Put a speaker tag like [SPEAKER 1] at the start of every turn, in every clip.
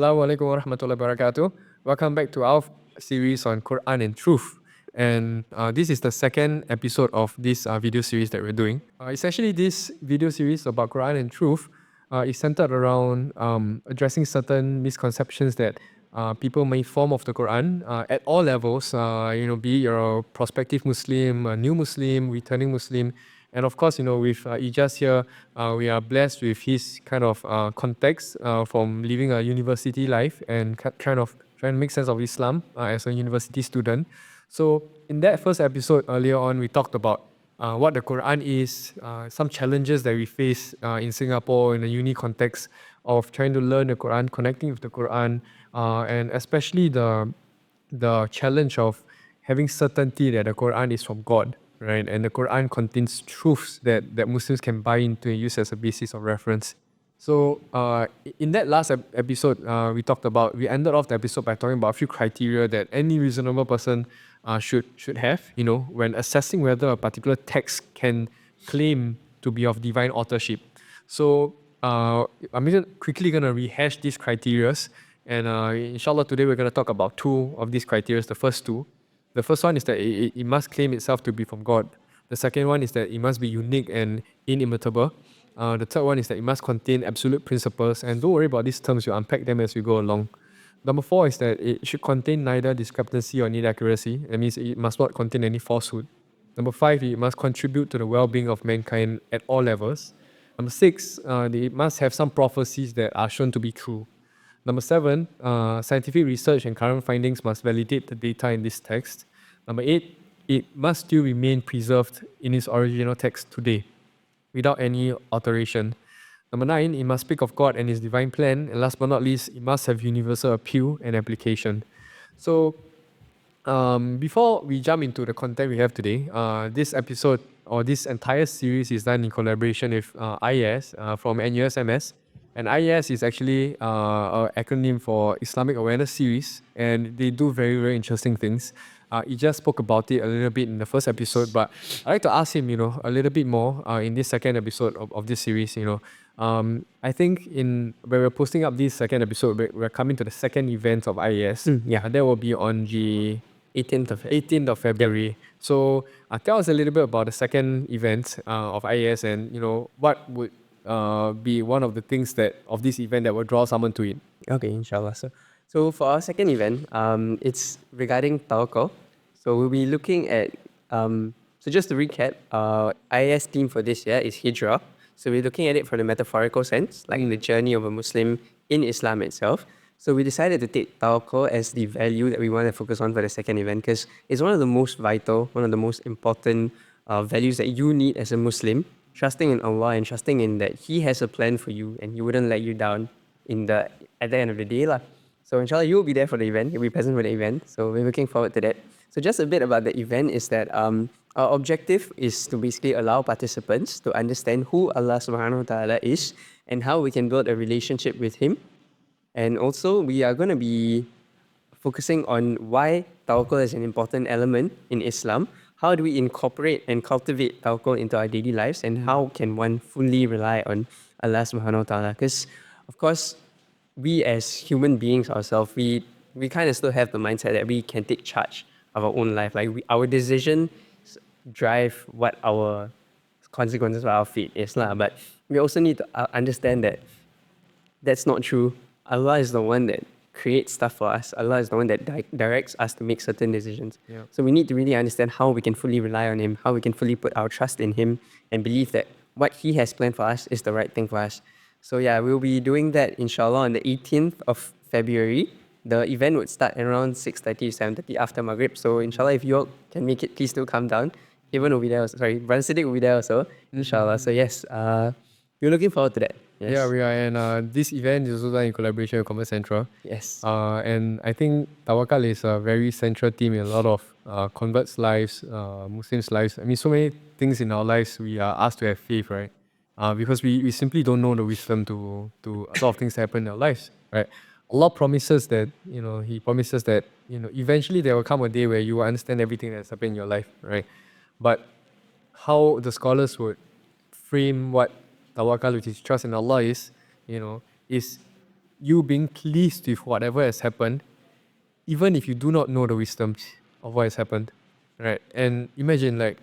[SPEAKER 1] Assalamualaikum warahmatullahi wabarakatuh. Welcome back to our series on Quran and Truth. And this is the second episode of this video series that we're doing. Essentially, this video series about Quran and Truth is centered around addressing certain misconceptions that people may form of the Quran at all levels. Be it you're a prospective Muslim, a new Muslim, returning Muslim, and of course, with Ijaz here, we are blessed with his kind of context from living a university life and kind of trying to make sense of Islam as a university student. So, in that first episode earlier on, we talked about what the Quran is, some challenges that we face in Singapore in a uni context of trying to learn the Quran, connecting with the Quran, and especially the challenge of having certainty that the Quran is from God, right? And the Quran contains truths that Muslims can buy into and use as a basis of reference. So, in that last episode, we ended off the episode by talking about a few criteria that any reasonable person should have, when assessing whether a particular text can claim to be of divine authorship. So, I'm quickly going to rehash these criterias. And inshallah, today we're going to talk about two of these criteria, the first two. The first one is that it must claim itself to be from God. The second one is that it must be unique and inimitable. The third one is that it must contain absolute principles. And don't worry about these terms, you unpack them as we go along. Number four is that it should contain neither discrepancy or inaccuracy. That means it must not contain any falsehood. Number five, it must contribute to the well-being of mankind at all levels. Number six, it must have some prophecies that are shown to be true. Number seven, scientific research and current findings must validate the data in this text. Number eight, it must still remain preserved in its original text today, without any alteration. Number nine, it must speak of God and His divine plan. And last but not least, it must have universal appeal and application. So, before we jump into the content we have today, this episode or this entire series is done in collaboration with IES from NUS MS. And IES is actually an acronym for Islamic Awareness Series, and they do very, very interesting things. He just spoke about it a little bit in the first episode, but I'd like to ask him, a little bit more in this second episode of this series. I think when we're posting up this second episode, we're coming to the second event of IES.
[SPEAKER 2] Yeah.
[SPEAKER 1] That will be on the
[SPEAKER 2] 18th of
[SPEAKER 1] February. So tell us a little bit about the second event of IES, and what would be one of the things of this event that will draw someone to it.
[SPEAKER 2] Okay, inshallah. So for our second event, it's regarding tawakkul. So we'll be looking at, so just to recap, IAS theme for this year is Hijrah. So we're looking at it from the metaphorical sense, like the journey of a Muslim in Islam itself. So we decided to take tawakkul as the value that we want to focus on for the second event, because it's one of the most vital, one of the most important values that you need as a Muslim, trusting in Allah and trusting in that He has a plan for you and He wouldn't let you down at the end of the day. So inshallah, you'll be there for the event, you'll be present for the event. So we're looking forward to that. So just a bit about the event is that our objective is to basically allow participants to understand who Allah subhanahu wa ta'ala is and how we can build a relationship with Him. And also, we are going to be focusing on why tawakkul is an important element in Islam. How do we incorporate and cultivate tawakkul into our daily lives, and how can one fully rely on Allah subhanahu wa ta'ala? Because, of course, we as human beings ourselves, we kind of still have the mindset that we can take charge of our own life. Like our decisions drive what our consequences of our fate is. But we also need to understand that that's not true. Allah is the one that creates stuff for us. Allah is the one that directs us to make certain decisions.
[SPEAKER 1] Yeah.
[SPEAKER 2] So we need to really understand how we can fully rely on Him, how we can fully put our trust in Him and believe that what He has planned for us is the right thing for us. So yeah, we'll be doing that inshallah on the 18th of February. The event would start around 6:30 to 7:30 after Maghrib. So inshallah, if you all can make it, please do come down. Even will be there also. Sorry, Brother Siddiq will be there also, inshallah. So yes, we're looking forward to that. Yes.
[SPEAKER 1] Yeah, we are, and this event is also done in collaboration with Commerce Central.
[SPEAKER 2] Yes.
[SPEAKER 1] And I think Tawakal is a very central theme in a lot of converts' lives, Muslims' lives. I mean, so many things in our lives we are asked to have faith, right? Because we simply don't know the wisdom to a lot of things that happen in our lives, right? Allah promises that, He promises that, eventually there will come a day where you will understand everything that's happened in your life, right? But how the scholars would frame what tawakkal, which is trust in Allah, is you being pleased with whatever has happened, even if you do not know the wisdoms of what has happened, right? And imagine like,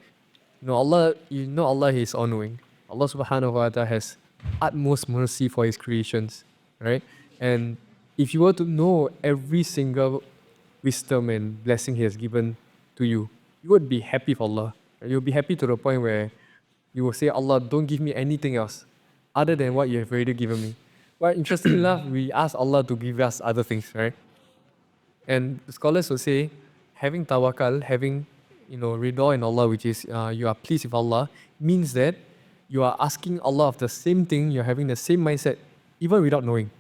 [SPEAKER 1] Allah is all-knowing. Allah subhanahu wa ta'ala has utmost mercy for his creations, right? And if you were to know every single wisdom and blessing he has given to you, you would be happy for Allah. You'll be happy to the point where you will say, Allah, don't give me anything else other than what you have already given me. But interestingly enough, we ask Allah to give us other things, right? And the scholars will say, having tawakal, having rida in Allah, which is you are pleased with Allah, means that you are asking Allah of the same thing, you're having the same mindset, even without knowing.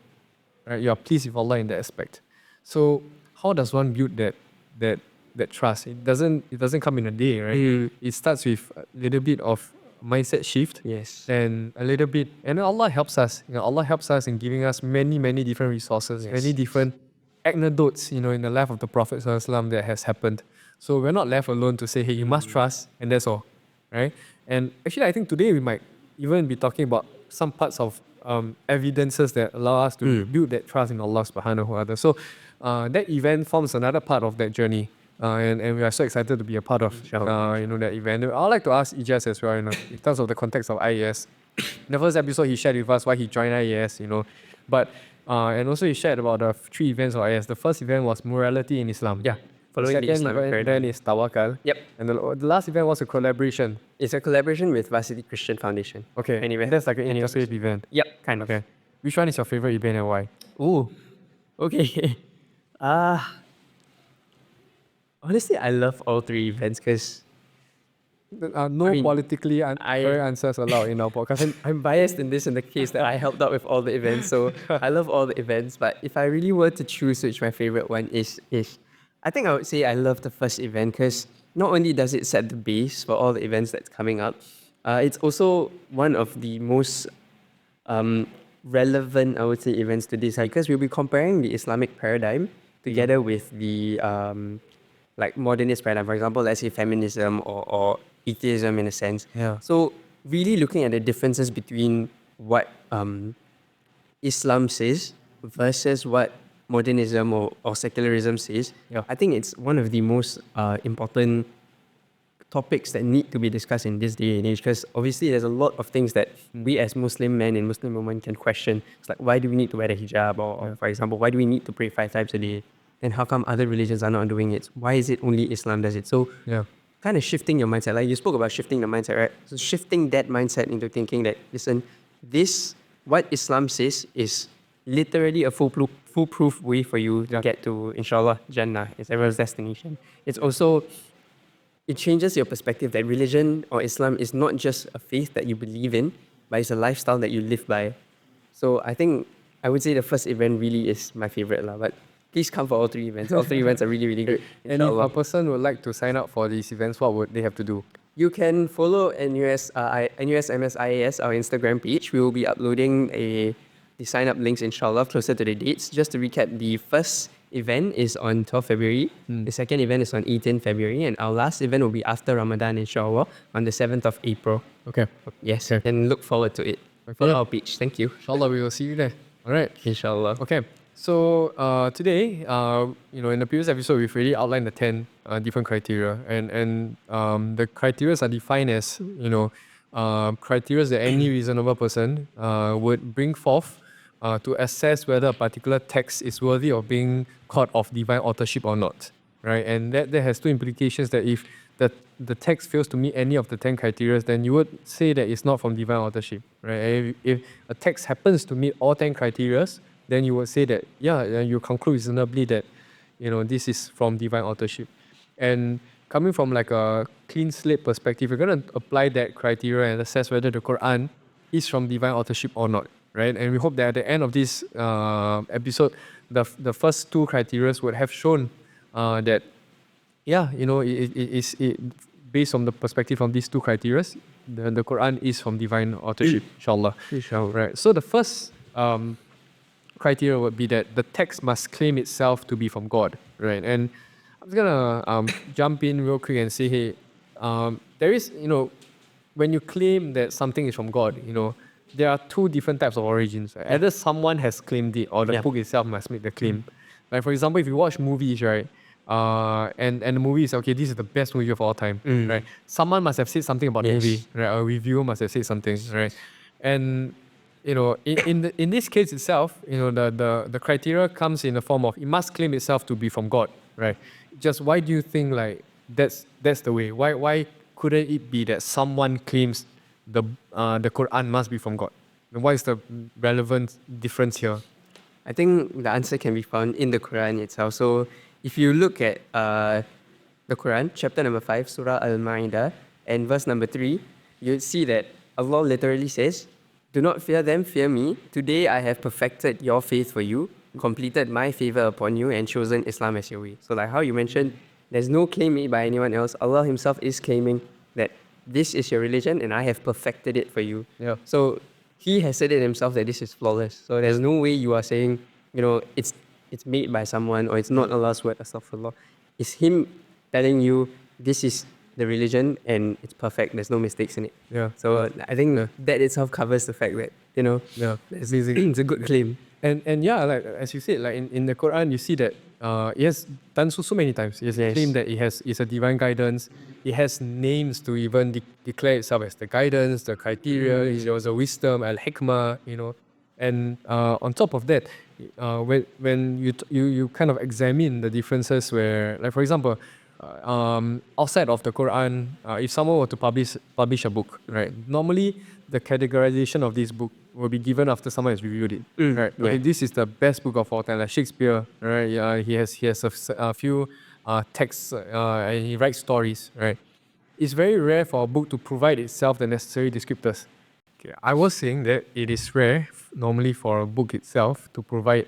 [SPEAKER 1] Right? You are pleased with Allah in that aspect. So how does one build that trust? It doesn't come in a day, right? It starts with a little bit of mindset shift.
[SPEAKER 2] Yes.
[SPEAKER 1] And a little bit, and Allah helps us. Allah helps us in giving us many, many different resources, many different anecdotes, in the life of the Prophet ﷺ that has happened. So we're not left alone to say, hey, you must trust, and that's all, right? And actually, I think today we might even be talking about some parts of evidences that allow us to build that trust in Allah subhanahu wa ta'ala. So that event forms another part of that journey. And we are so excited to be a part of that event. I'd like to ask Ijaz as well, in terms of the context of IAS. In the first episode, he shared with us why he joined IAS, but and also he shared about the 3 events of IAS. The first event was morality in Islam.
[SPEAKER 2] Yeah. Following the
[SPEAKER 1] Second
[SPEAKER 2] Islamic
[SPEAKER 1] event
[SPEAKER 2] paradigm.
[SPEAKER 1] is tawakal.
[SPEAKER 2] Yep.
[SPEAKER 1] And the last event was a collaboration.
[SPEAKER 2] It's a collaboration with Varsity Christian Foundation.
[SPEAKER 1] Okay.
[SPEAKER 2] Anyway.
[SPEAKER 1] That's like an initiative event.
[SPEAKER 2] Yep, kind of.
[SPEAKER 1] Okay. Which one is your favorite event and why?
[SPEAKER 2] Ooh. Okay. Honestly, I love all 3 events because
[SPEAKER 1] No politically correct answers allowed in our podcast.
[SPEAKER 2] I'm biased in the case that I helped out with all the events. So I love all the events. But if I really were to choose which my favorite one is I think I would say I love the first event because not only does it set the base for all the events that's coming up, it's also one of the most relevant, I would say, events to this because we'll be comparing the Islamic paradigm together with the like modernist paradigm. For example, let's say feminism or atheism in a sense.
[SPEAKER 1] Yeah.
[SPEAKER 2] So really looking at the differences between what Islam says versus what modernism or secularism says, I think it's one of the most important topics that need to be discussed in this day and age because obviously there's a lot of things that we as Muslim men and Muslim women can question. It's like, why do we need to wear the hijab? Or for example, why do we need to pray 5 times a day? Then how come other religions are not doing it? Why is it only Islam does it? So kind of shifting your mindset. Like you spoke about shifting the mindset, right? So shifting that mindset into thinking that, listen, what Islam says is literally a foolproof way for you to get to, inshallah, Jannah. It's everyone's destination. It's also, it changes your perspective that religion or Islam is not just a faith that you believe in, but it's a lifestyle that you live by. So I think I would say the first event really is my favorite. But please come for all 3 events. All 3 events are really, really great.
[SPEAKER 1] And if a person would like to sign up for these events, what would they have to do?
[SPEAKER 2] You can follow NUS MSIAS, our Instagram page. We will be uploading the sign-up links, inshallah, closer to the dates. Just to recap, the first event is on 12 February. The second event is on 18 February. And our last event will be after Ramadan, inshallah, on the 7th of April.
[SPEAKER 1] Okay.
[SPEAKER 2] Yes, and look forward to it. Follow our page. Thank you.
[SPEAKER 1] Inshallah, we will see you there. All right.
[SPEAKER 2] Inshallah.
[SPEAKER 1] Okay. So today, in the previous episode, we've already outlined the 10 different criteria, and the criteria are defined as criteria that any reasonable person would bring forth to assess whether a particular text is worthy of being called of divine authorship or not, right? And that has 2 implications. That if the text fails to meet any of the 10 criteria, then you would say that it's not from divine authorship, right? And if a text happens to meet all 10 criteria, then you would say that, you conclude reasonably that, this is from divine authorship. And coming from like a clean slate perspective, you're going to apply that criteria and assess whether the Quran is from divine authorship or not, right? And we hope that at the end of this episode, the first 2 criteria would have shown that, it based on the perspective of these 2 criteria, the Quran is from divine authorship, inshallah. Right. So the first criteria would be that the text must claim itself to be from God, right? And I'm just gonna jump in real quick and say, hey, there is, when you claim that something is from God, there are two different types of origins. Right? Either someone has claimed it or the book itself must make the claim. Like for example, if you watch movies, right, and the movie is okay, this is the best movie of all time, right? Someone must have said something about the movie, right? A reviewer must have said something, right? And in this case itself, the criteria comes in the form of it must claim itself to be from God, right? Just why do you think like that's the way? Why couldn't it be that someone claims the Quran must be from God? And what is the relevant difference here?
[SPEAKER 2] I think the answer can be found in the Quran itself. So if you look at the Quran, chapter number 5, Surah Al-Ma'idah, and verse number 3, you see that Allah literally says, "Do not fear them, fear me. Today I have perfected your faith for you, completed my favor upon you, and chosen Islam as your way." So like how you mentioned, there's no claim made by anyone else. Allah himself is claiming that this is your religion and I have perfected it for you.
[SPEAKER 1] Yeah.
[SPEAKER 2] So he has said it himself that this is flawless. So there's no way you are saying, it's made by someone or it's not Allah's word, astaghfirullah. It's him telling you this is the religion and it's perfect. There's no mistakes in it.
[SPEAKER 1] Yeah.
[SPEAKER 2] So I think that itself covers the fact that,
[SPEAKER 1] Yeah.
[SPEAKER 2] it's a good claim.
[SPEAKER 1] And yeah, like as you said, like in the Quran, you see that it has done so many times. It has claimed that it's a divine guidance. It has names to even declare itself as the guidance, the criteria. There was a wisdom, al hikmah, and on top of that, when you kind of examine the differences, where like for example, outside of the Quran, if someone were to publish a book, right? Normally, the categorization of this book will be given after someone has reviewed it, right? Okay, this is the best book of all time, like Shakespeare, right? Yeah, he has a few texts and he writes stories, right? It's very rare for a book to provide itself the necessary descriptors. Okay, I was saying that it is rare normally for a book itself to provide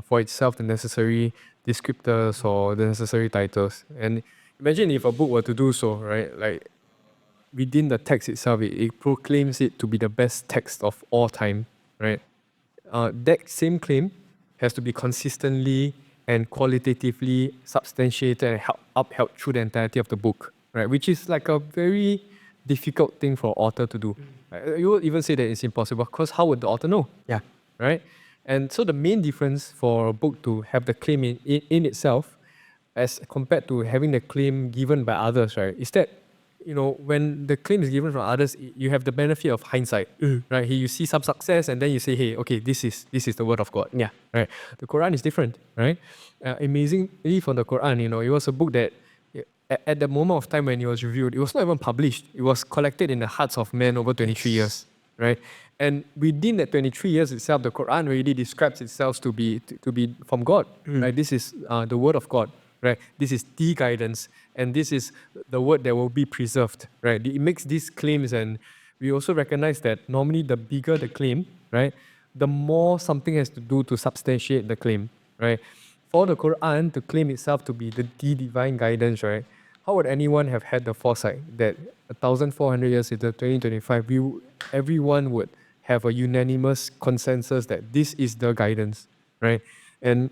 [SPEAKER 1] for itself the necessary descriptors or the necessary titles. And imagine if a book were to do so, right? Like within the text itself, it proclaims it to be the best text of all time, right? That same claim has to be consistently and qualitatively substantiated and upheld through the entirety of the book, right? Which is like a very difficult thing for an author to do. You would even say that it's impossible because how would the author know?
[SPEAKER 2] Yeah.
[SPEAKER 1] Right? And so the main difference for a book to have the claim in itself as compared to having the claim given by others, right, is that when the claim is given from others, you have the benefit of hindsight, right? You see some success and then you say, hey, okay, this is the word of God.
[SPEAKER 2] Yeah.
[SPEAKER 1] Right. The Quran is different, right? Amazingly for the Quran, it was a book that at the moment of time when it was reviewed, it was not even published. It was collected in the hearts of men over 23 years, right? And within that 23 years itself, the Quran already describes itself to be from God, right? This is the word of God, right? This is the guidance, and this is the word that will be preserved, right? It makes these claims, and we also recognize that normally the bigger the claim, right, the more something has to do to substantiate the claim, right? For the Quran to claim itself to be the divine guidance, right? How would anyone have had the foresight that 1,400 years later, 2025, everyone would have a unanimous consensus that this is the guidance, right? And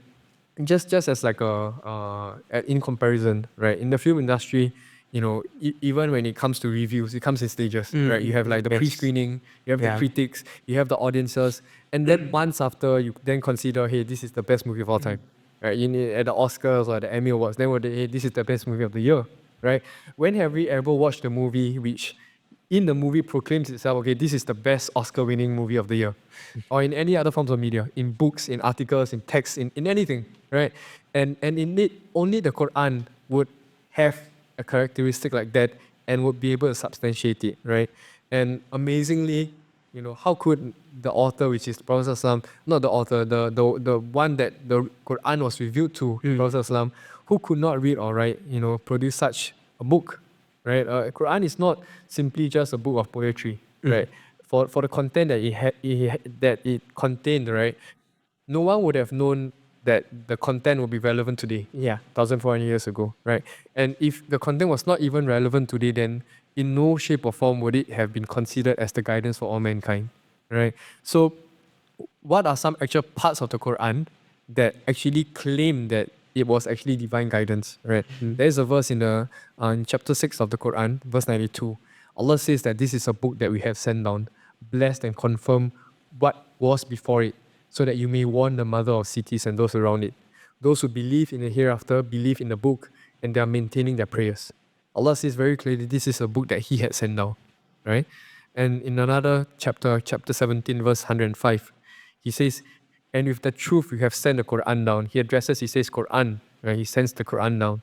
[SPEAKER 1] just as like in comparison, right? In the film industry, even when it comes to reviews, it comes in stages, right? You have like the pre-screening, you have the critics, you have the audiences, and then months after, you then consider, hey, this is the best movie of all time, right? At the Oscars or the Emmy Awards, then hey, this is the best movie of the year, right? When have we ever watched a movie which in the movie proclaims itself, okay, this is the best Oscar-winning movie of the year, or in any other forms of media, in books, in articles, in text, in anything, right? And in it, only the Quran would have a characteristic like that and would be able to substantiate it, right? And amazingly, how could the author, which is Prophet ﷺ, not the author, the one that the Quran was revealed to, Prophet ﷺ, who could not read or write, produce such a book, right? Quran is not simply just a book of poetry, right? For the content that it contained, right? No one would have known that the content would be relevant today.
[SPEAKER 2] Yeah.
[SPEAKER 1] 1,400 years ago, right? And if the content was not even relevant today, then in no shape or form would it have been considered as the guidance for all mankind, right? So, what are some actual parts of the Quran that actually claim that it was actually divine guidance, right? There is a verse in chapter 6 of the Quran, verse 92. Allah says that this is a book that we have sent down blessed and confirm what was before it, so that you may warn the mother of cities and those around it. Those who believe in the hereafter believe in the book, and they are maintaining their prayers. Allah says very clearly this is a book that He had sent down, right? And in another chapter, chapter 17, verse 105, He says, and with the truth you have sent the Quran down. He addresses, He says Quran, right? He sends the Quran down.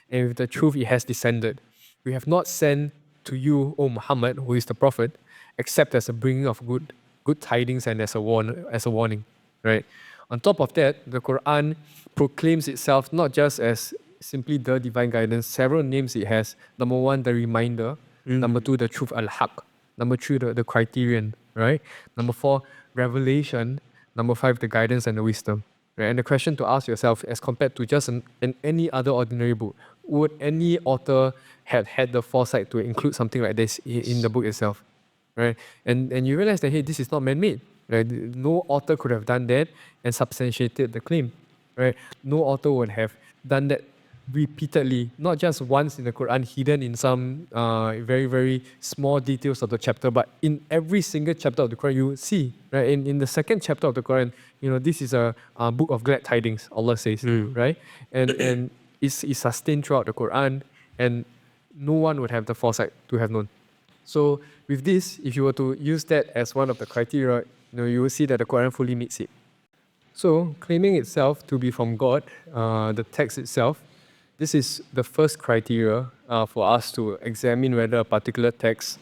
[SPEAKER 1] And with the truth it has descended. We have not sent to you, O Muhammad, who is the Prophet, except as a bringing of good tidings and as a warning, right? On top of that, the Quran proclaims itself not just as simply the divine guidance, several names it has. Number one, the reminder. Number two, the truth al-haq. Number three, the criterion, right? Number four, revelation. Number five, the guidance and the wisdom. Right? And the question to ask yourself, as compared to just any other ordinary book, would any author have had the foresight to include something like this in the book itself? Right? And you realize that, hey, this is not man-made. Right? No author could have done that and substantiated the claim. Right? No author would have done that repeatedly, not just once in the Quran, hidden in some very, very small details of the chapter, but in every single chapter of the Quran, you see, right? In the second chapter of the Quran, this is a book of glad tidings, Allah says, right? And it's sustained throughout the Quran, and no one would have the foresight to have known. So with this, if you were to use that as one of the criteria, you will see that the Quran fully meets it. So claiming itself to be from God, the text itself, this is the first criteria for us to examine whether a particular text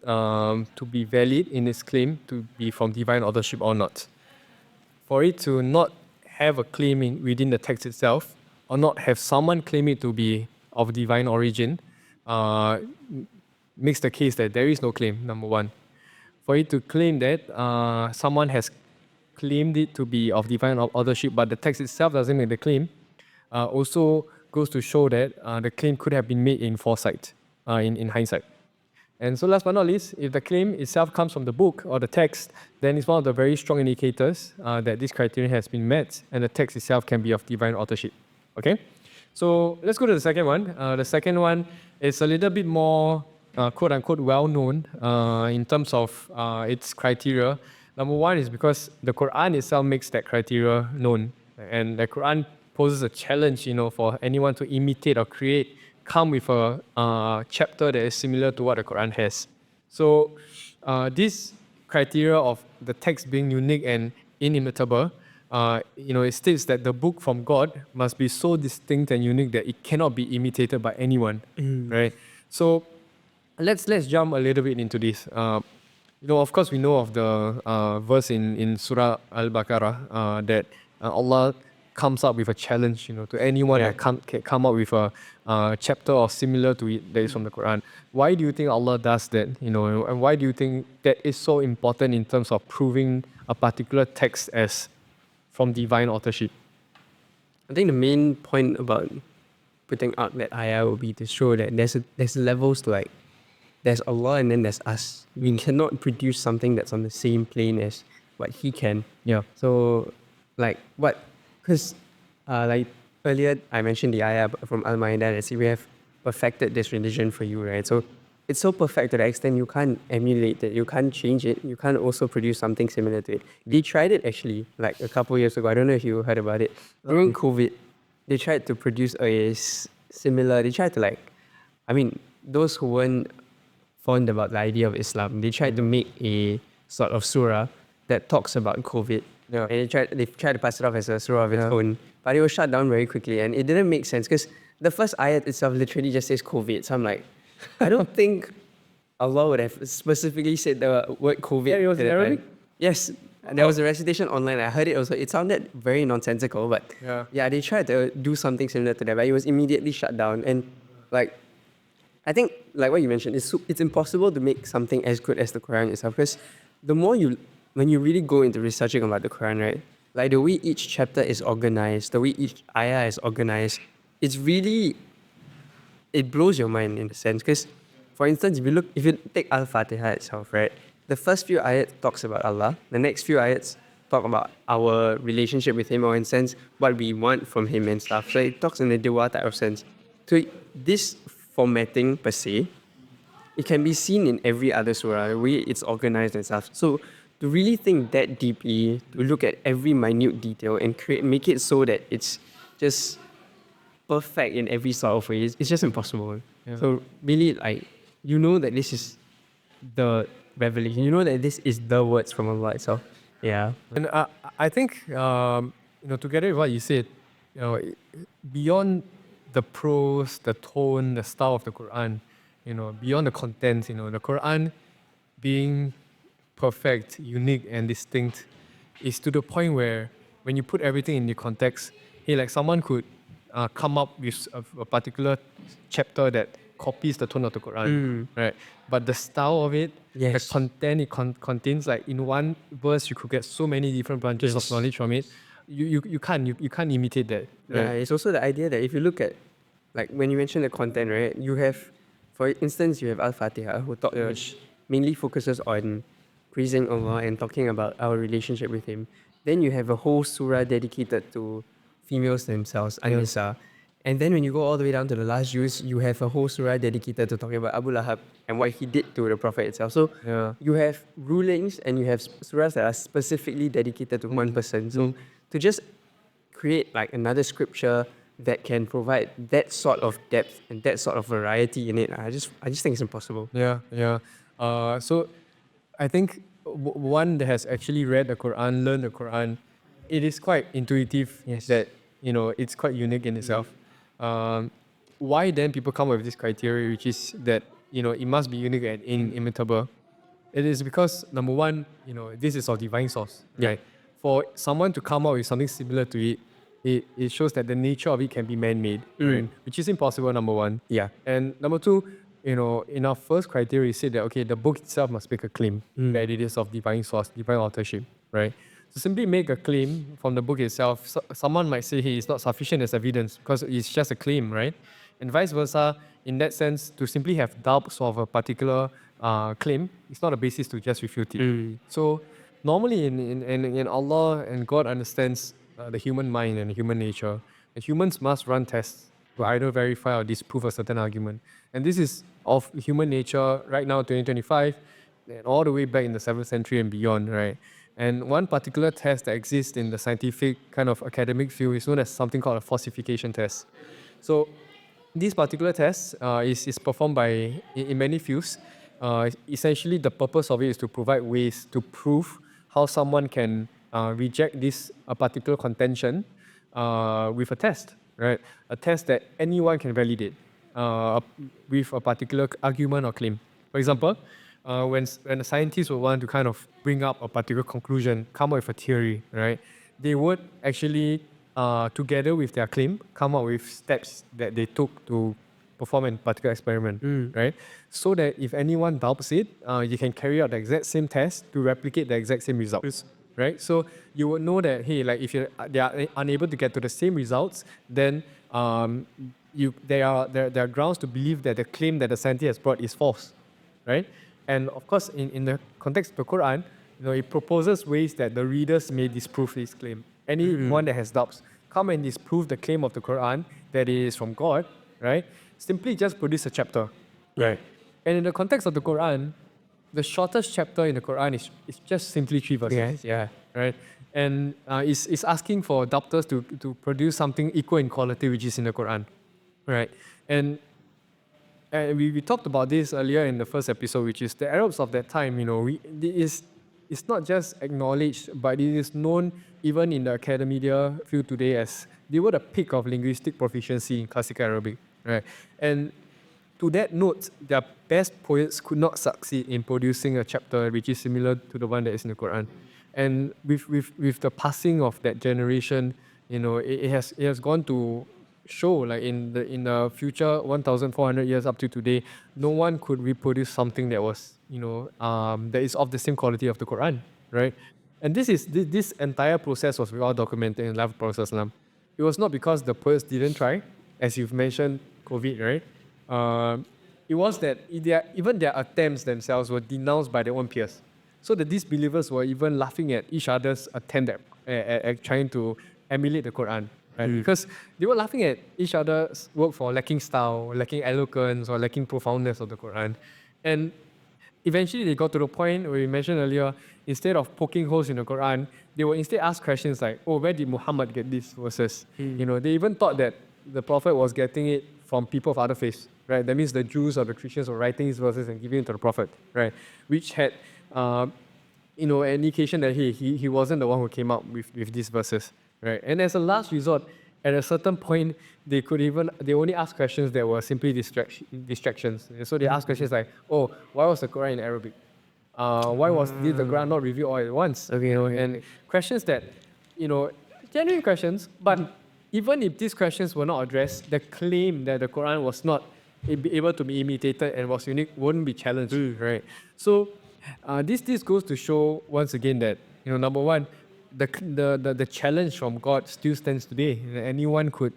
[SPEAKER 1] to be valid in its claim to be from divine authorship or not. For it to not have a claim within the text itself, or not have someone claim it to be of divine origin, makes the case that there is no claim, number one. For it to claim that someone has claimed it to be of divine authorship, but the text itself doesn't make the claim, also goes to show that the claim could have been made in foresight, in hindsight. And so last but not least, if the claim itself comes from the book or the text, then it's one of the very strong indicators that this criterion has been met and the text itself can be of divine authorship. Okay? So let's go to the second one. The second one is a little bit more quote-unquote well-known in terms of its criteria. Number one is because the Quran itself makes that criteria known. And the Quran poses a challenge, for anyone to imitate or come with a chapter that is similar to what the Quran has. So this criteria of the text being unique and inimitable, it states that the book from God must be so distinct and unique that it cannot be imitated by anyone, right? So let's jump a little bit into this. Of course, we know of the verse in Surah Al-Baqarah that Allah comes up with a challenge, to anyone that can come up with a chapter or similar to it that is from the Quran. Why do you think Allah does that? And why do you think that is so important in terms of proving a particular text as from divine authorship?
[SPEAKER 2] I think the main point about putting out that ayah will be to show that there's levels to there's Allah and then there's us. We cannot produce something that's on the same plane as what He can.
[SPEAKER 1] Yeah.
[SPEAKER 2] So, because earlier I mentioned the ayah from Al-Ma'idah that says we have perfected this religion for you, right? So it's so perfect to the extent you can't emulate it, you can't change it, you can't also produce something similar to it. They tried it actually, a couple years ago. I don't know if you heard about it. During COVID, they tried to produce they tried to those who weren't fond about the idea of Islam, they tried to make a sort of surah that talks about COVID.
[SPEAKER 1] Yeah.
[SPEAKER 2] And they tried to pass it off as a surah of its own. But it was shut down very quickly and it didn't make sense because the first ayat itself literally just says COVID. So I'm like, I don't think Allah would have specifically said the word COVID.
[SPEAKER 1] Yeah, it was in Arabic?
[SPEAKER 2] Yes. And there was a recitation online. I heard it also. It sounded very nonsensical, but they tried to do something similar to that, but it was immediately shut down. And I think, what you mentioned, it's impossible to make something as good as the Quran itself because when you really go into researching about the Quran, right, the way each chapter is organized, the way each ayah is organized, it blows your mind in a sense. Because, for instance, if you take Al-Fatiha itself, right, the first few ayats talks about Allah, the next few ayats talk about our relationship with Him, or in a sense, what we want from Him and stuff. So it talks in a dua type of sense. So this formatting per se it can be seen in every other surah, the way it's organized and stuff. So to really think that deeply, to look at every minute detail and make it so that it's just perfect in every sort of way, it's just impossible.
[SPEAKER 1] Yeah.
[SPEAKER 2] So really, like, you know that this is the revelation. You know that this is the words from Allah itself. Yeah.
[SPEAKER 1] And I think, together with what you said, beyond the prose, the tone, the style of the Quran, beyond the content, the Quran being perfect, unique, and distinct is to the point where when you put everything in the context, hey, like someone could come up with a particular chapter that copies the tone of the Quran, right? But the style of it, the
[SPEAKER 2] Yes.
[SPEAKER 1] content it contains, like in one verse, you could get so many different branches of knowledge from it. You can't imitate that.
[SPEAKER 2] Yeah,
[SPEAKER 1] Right?
[SPEAKER 2] it's also the idea that if you look at, like when you mention the content, right, you have, for instance, you have Al-Fatiha, which mainly focuses on praising Allah and talking about our relationship with Him. Then you have a whole surah dedicated to females themselves, An-Nisa. And then when you go all the way down to the last juz, you have a whole surah dedicated to talking about Abu Lahab and what he did to the Prophet itself. So
[SPEAKER 1] Yeah.
[SPEAKER 2] you have rulings and you have surahs that are specifically dedicated to one person. So to just create like another scripture that can provide that sort of depth and that sort of variety in it, I just think it's impossible.
[SPEAKER 1] Yeah, yeah. So I think one that has actually read the Quran, learned the Quran, it is quite intuitive
[SPEAKER 2] Yes.
[SPEAKER 1] that, it's quite unique in itself. Why then people come up with this criteria, which is that, it must be unique and inimitable? It is because, number one, this is of divine source,
[SPEAKER 2] Yeah.
[SPEAKER 1] right? For someone to come up with something similar to it, it shows that the nature of it can be man-made, right? Which is impossible, number one.
[SPEAKER 2] Yeah.
[SPEAKER 1] And number two, in our first criteria, we said that, okay, the book itself must make a claim that it is of divine source, divine authorship, right? To simply make a claim from the book itself, someone might say, hey, it's not sufficient as evidence because it's just a claim, right? And vice versa, in that sense, to simply have doubts of a particular claim, it's not a basis to just refute it. So normally in Allah and God understands the human mind and human nature, and humans must run tests to either verify or disprove a certain argument. And this is of human nature right now, 2025, and all the way back in the 7th century and beyond, right? And one particular test that exists in the scientific kind of academic field is known as something called a falsification test. So this particular test is performed by in many fields. Essentially, the purpose of it is to provide ways to prove how someone can reject this particular contention with a test, right? A test that anyone can validate with a particular argument or claim. For example, when a scientist would want to kind of bring up a particular conclusion, come up with a theory, right? They would actually, together with their claim, come up with steps that they took to perform a particular experiment, right? So that if anyone doubts it, you can carry out the exact same test to replicate the exact same results, right? So you would know that, hey, like if they are unable to get to the same results, then there are grounds to believe that the claim that the scientist has brought is false, right? And of course, in the context of the Quran, it proposes ways that the readers may disprove this claim. Anyone that has doubts, come and disprove the claim of the Quran that it is from God, right? Simply just produce a chapter.
[SPEAKER 2] Right.
[SPEAKER 1] And in the context of the Quran, the shortest chapter in the Quran is just simply 3 verses.
[SPEAKER 2] Yes. Yeah.
[SPEAKER 1] Right? And it's asking for doubters to produce something equal in quality, which is in the Quran. Right? And we talked about this earlier in the first episode, which is the Arabs of that time, it's not just acknowledged, but it is known even in the academia field today as they were the peak of linguistic proficiency in classical Arabic, right? And to that note, their best poets could not succeed in producing a chapter which is similar to the one that is in the Quran. And with the passing of that generation, it has gone to show, like in the future 1,400 years up to today, no one could reproduce something that was that is of the same quality of the Quran, right? And this entire process was well documented in the life of Prophet ﷺ. It was not because the poets didn't try, as you've mentioned, COVID, right? It was that even their attempts themselves were denounced by their own peers. So the disbelievers were even laughing at each other's attempt at trying to emulate the Quran, right? Because they were laughing at each other's work for lacking style, lacking eloquence, or lacking profoundness of the Quran. And eventually they got to the point where we mentioned earlier, instead of poking holes in the Quran, they will instead ask questions like, oh, where did Muhammad get these verses? They even thought that the Prophet was getting it from people of other faiths, right? That means the Jews or the Christians were writing these verses and giving it to the Prophet, right? Which had, an indication that he wasn't the one who came up with these verses, right? And as a last resort, at a certain point, they only ask questions that were simply distractions. So they ask questions like, oh, why was the Quran in Arabic? Did the Quran not reveal all at once? And questions that, genuine questions, but even if these questions were not addressed, the claim that the Quran was not able to be imitated and was unique wouldn't be challenged, right? So this goes to show once again that, number one, the challenge from God still stands today. Anyone could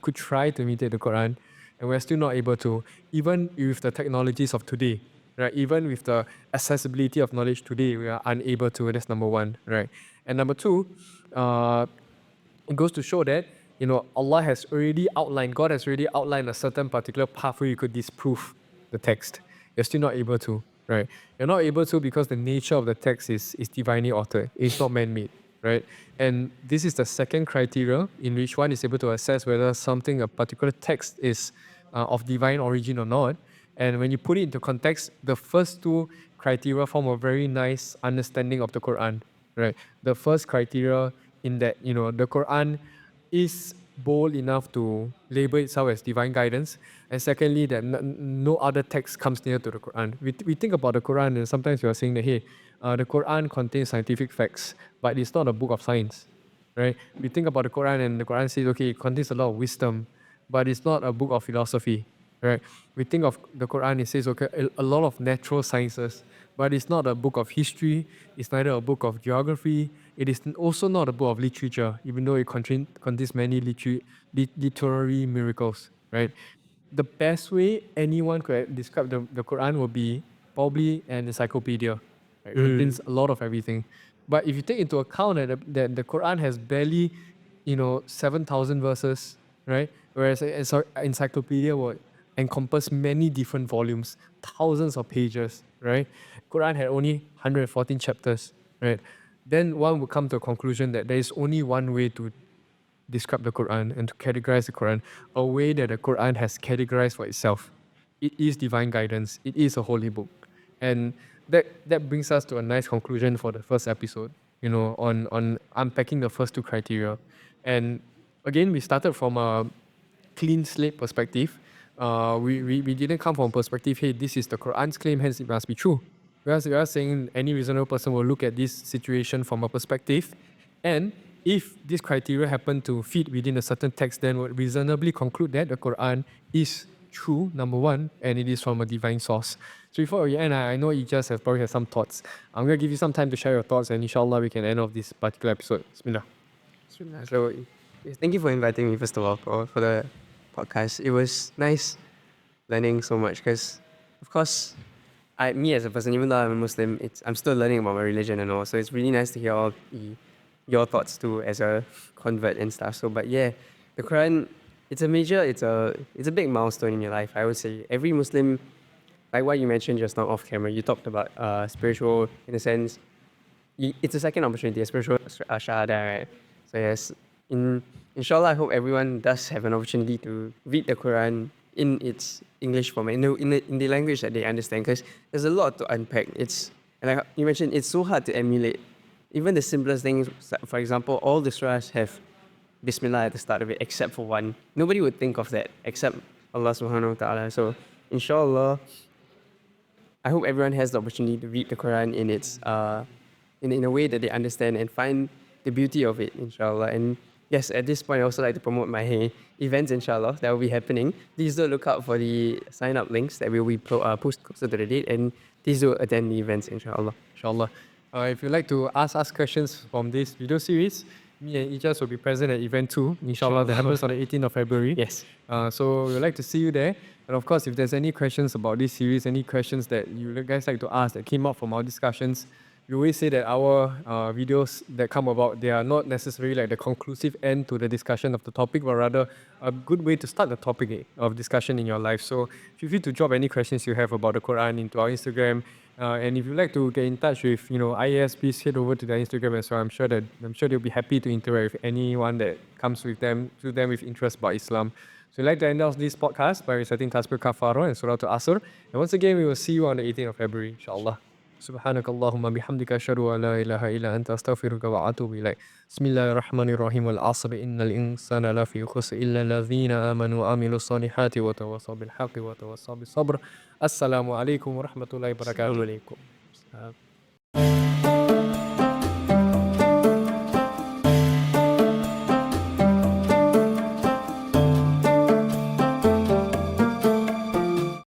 [SPEAKER 1] could try to imitate the Quran, and we're still not able to, even with the technologies of today, right? Even with the accessibility of knowledge today, we are unable to. That's number one, right? And number two, it goes to show that God has already outlined a certain particular path where you could disprove the text. You're still not able to, right? You're not able to because the nature of the text is divinely altered. It's not man-made, right? And this is the second criteria in which one is able to assess whether a particular text is of divine origin or not. And when you put it into context, the first two criteria form a very nice understanding of the Quran, right? The first criteria in that, the Quran is bold enough to label itself as divine guidance. And secondly, that no other text comes near to the Quran. We think about the Quran and sometimes we are saying that, hey, the Quran contains scientific facts, but it's not a book of science, right? We think about the Quran and the Quran says, okay, it contains a lot of wisdom, but it's not a book of philosophy, right? We think of the Quran, it says, okay, a lot of natural sciences, but it's not a book of history, it's neither a book of geography, it is also not a book of literature, even though it contains many literary miracles, right? The best way anyone could describe the Quran would be probably an encyclopedia. Right? It contains a lot of everything. But if you take into account that the Quran has barely, 7,000 verses, right? Whereas an encyclopedia would encompass many different volumes, thousands of pages, right? Quran had only 114 chapters, right? Then one would come to a conclusion that there is only one way to describe the Quran and to categorize the Quran, a way that the Quran has categorized for itself. It is divine guidance. It is a holy book. And that brings us to a nice conclusion for the first episode, on unpacking the first two criteria. And again, we started from a clean slate perspective. We didn't come from a perspective, hey, this is the Quran's claim, hence it must be true. Whereas we are saying any reasonable person will look at this situation from a perspective, and if this criteria happen to fit within a certain text, then would reasonably conclude that the Quran is true, number one, and it is from a divine source. So before we end, I know Ijaz have probably have some thoughts. I'm going to give you some time to share your thoughts, and inshallah we can end off this particular episode. Bismillah.
[SPEAKER 2] So, thank you for inviting me, first of all, for the podcast. It was nice learning so much because, of course, me as a person, even though I'm a Muslim, I'm still learning about my religion and all. So it's really nice to hear all your thoughts too as a convert and stuff. So, but yeah, the Quran, it's a big milestone in your life. I would say every Muslim, like what you mentioned just now off camera, you talked about spiritual, in a sense. It's a second opportunity, a spiritual shahada, right? So yes, inshallah, I hope everyone does have an opportunity to read the Quran in its English format, in the language that they understand, because there's a lot to unpack. And like you mentioned, it's so hard to emulate. Even the simplest things, for example, all the surahs have Bismillah at the start of it, except for one. Nobody would think of that except Allah subhanahu wa ta'ala. So, inshallah, I hope everyone has the opportunity to read the Quran in its in a way that they understand and find the beauty of it, inshallah. And yes, at this point, I also like to promote my events, inshallah, that will be happening. Please do look out for the sign-up links that will be posted closer to the date, and please do attend the events, inshallah.
[SPEAKER 1] Inshallah. If you'd like to ask us questions from this video series, me and Ijaz will be present at event 2, inshallah, that happens on the 18th of February.
[SPEAKER 2] Yes.
[SPEAKER 1] So we'd like to see you there. And of course, if there's any questions about this series, any questions that you guys like to ask that came up from our discussions, we always say that our videos that come about, they are not necessarily like the conclusive end to the discussion of the topic, but rather a good way to start the topic of discussion in your life. So feel free to drop any questions you have about the Quran into our Instagram. And if you'd like to get in touch with, IAS, please head over to their Instagram as well. I'm sure they'll be happy to interact with anyone that comes to them with interest about Islam. So we'd like to end off this podcast by reciting Tasbih Kafaro and Surah Al-Asr. And once again, we will see you on the 18th of February, inshallah. سبحانك اللهم بحمدك أشهد أن لا إله إلا أنت أستغفرك وأتوب إليك بسم الله الرحمن الرحيم والعصر إن الإنسان لفي خسر إلا الذين آمنوا وعملوا الصالحات وتواصوا بالحق وتواصوا بالصبر السلام عليكم ورحمة الله وبركاته.